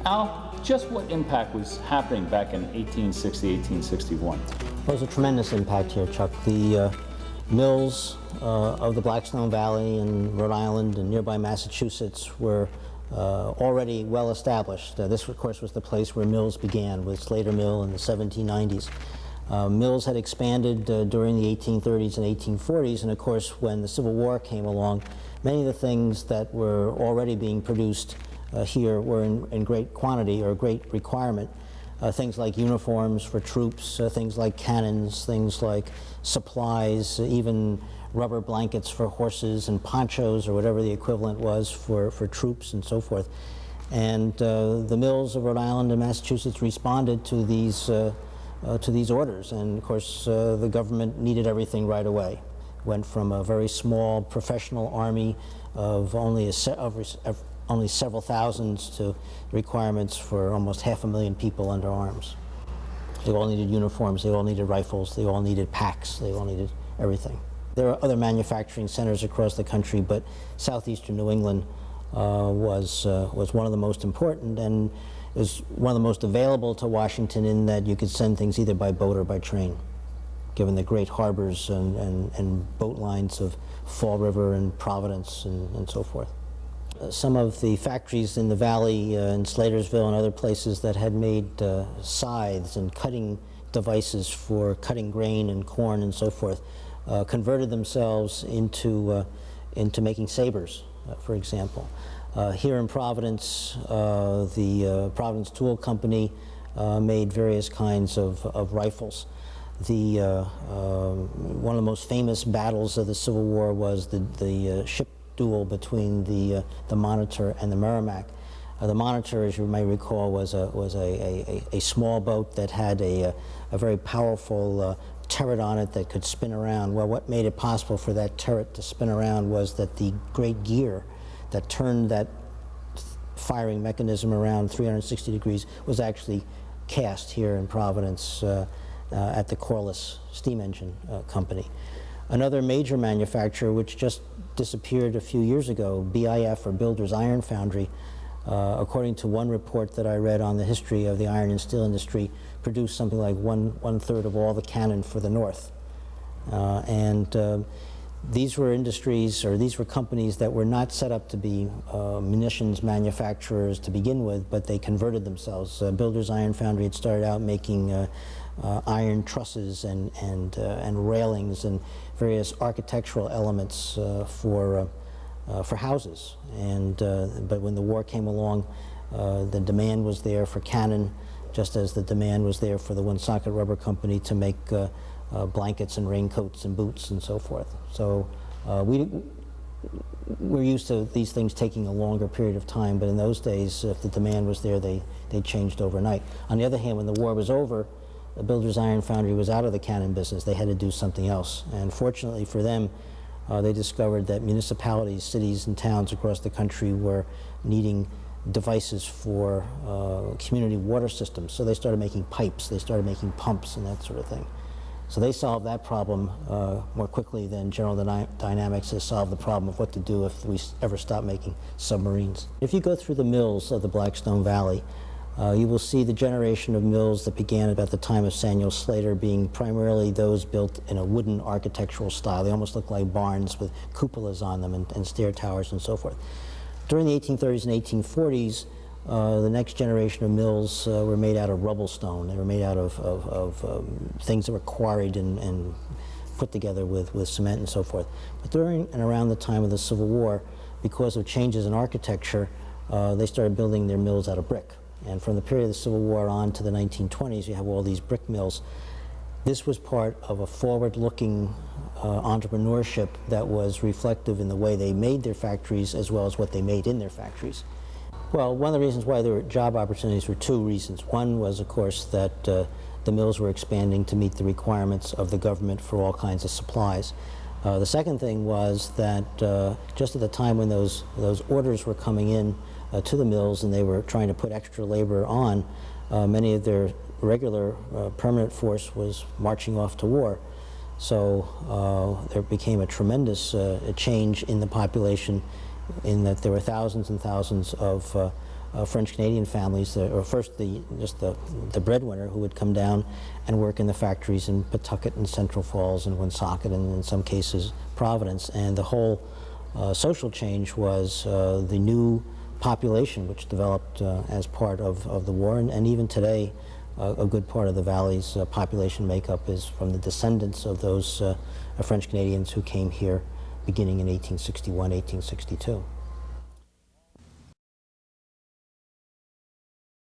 Al, just what impact was happening back in 1860, 1861? Well, there was a tremendous impact here, Chuck. The mills of the Blackstone Valley in Rhode Island and nearby Massachusetts were already well established. This, of course, was the place where mills began, with Slater Mill in the 1790s. Mills had expanded during the 1830s and 1840s, and of course, when the Civil War came along, many of the things that were already being produced here were in great quantity or great requirement. Things like uniforms for troops, things like cannons, things like supplies, even rubber blankets for horses and ponchos or whatever the equivalent was for troops and so forth. And the mills of Rhode Island and Massachusetts responded to these orders, and of course the government needed everything right away. Went from a very small professional army of only several thousands to requirements for almost 500,000 people under arms. They all needed uniforms, they all needed rifles, they all needed packs, they all needed everything. There are other manufacturing centers across the country, but southeastern New England was one of the most important, and is one of the most available to Washington in that you could send things either by boat or by train, given the great harbors and boat lines of Fall River and Providence and so forth. Some of the factories in the valley, in Slatersville and other places that had made scythes and cutting devices for cutting grain and corn and so forth, converted themselves into making sabers, for example. Here in Providence, the Providence Tool Company made various kinds of rifles. One of the most famous battles of the Civil War was the ship duel between the Monitor and the Merrimack. The Monitor, as you may recall, was a small boat that had a very powerful turret on it that could spin around. Well, what made it possible for that turret to spin around was that the great gear that turned that firing mechanism around 360 degrees was actually cast here in Providence at the Corliss Steam Engine Company. Another major manufacturer, which just disappeared a few years ago, BIF, or Builders Iron Foundry, according to one report that I read on the history of the iron and steel industry, produced something like one-third of all the cannon for the North. These were industries, or these were companies that were not set up to be munitions manufacturers to begin with, but they converted themselves. Builders Iron Foundry had started out making iron trusses and railings and various architectural elements for houses. But when the war came along, the demand was there for cannon, just as the demand was there for the Woonsocket Rubber Company to make blankets and raincoats and boots and so forth. So we're used to these things taking a longer period of time, but in those days, if the demand was there, they changed overnight. On the other hand, when the war was over, the Builders Iron Foundry was out of the cannon business. They had to do something else. And fortunately for them, they discovered that municipalities, cities, and towns across the country were needing devices for community water systems. So they started making pipes, they started making pumps and that sort of thing. So they solved that problem more quickly than General Dynamics has solved the problem of what to do if we ever stop making submarines. If you go through the mills of the Blackstone Valley, you will see the generation of mills that began about the time of Samuel Slater being primarily those built in a wooden architectural style. They almost look like barns with cupolas on them and stair towers and so forth. During the 1830s and 1840s, the next generation of mills were made out of rubble stone. They were made out of things that were quarried and put together with cement and so forth. But during and around the time of the Civil War, because of changes in architecture, they started building their mills out of brick. And from the period of the Civil War on to the 1920s, you have all these brick mills. This was part of a forward-looking entrepreneurship that was reflective in the way they made their factories as well as what they made in their factories. Well, one of the reasons why there were job opportunities were two reasons. One was, of course, that the mills were expanding to meet the requirements of the government for all kinds of supplies. The second thing was that just at the time when those orders were coming in to the mills and they were trying to put extra labor on, many of their regular permanent force was marching off to war. So there became a tremendous change in the population, in that there were thousands and thousands of French-Canadian families, or first just the breadwinner who would come down and work in the factories in Pawtucket and Central Falls and Woonsocket and in some cases Providence. And the whole social change was the new population which developed as part of the war. And even today, a good part of the valley's population makeup is from the descendants of those French Canadians who came here beginning in 1861, 1862.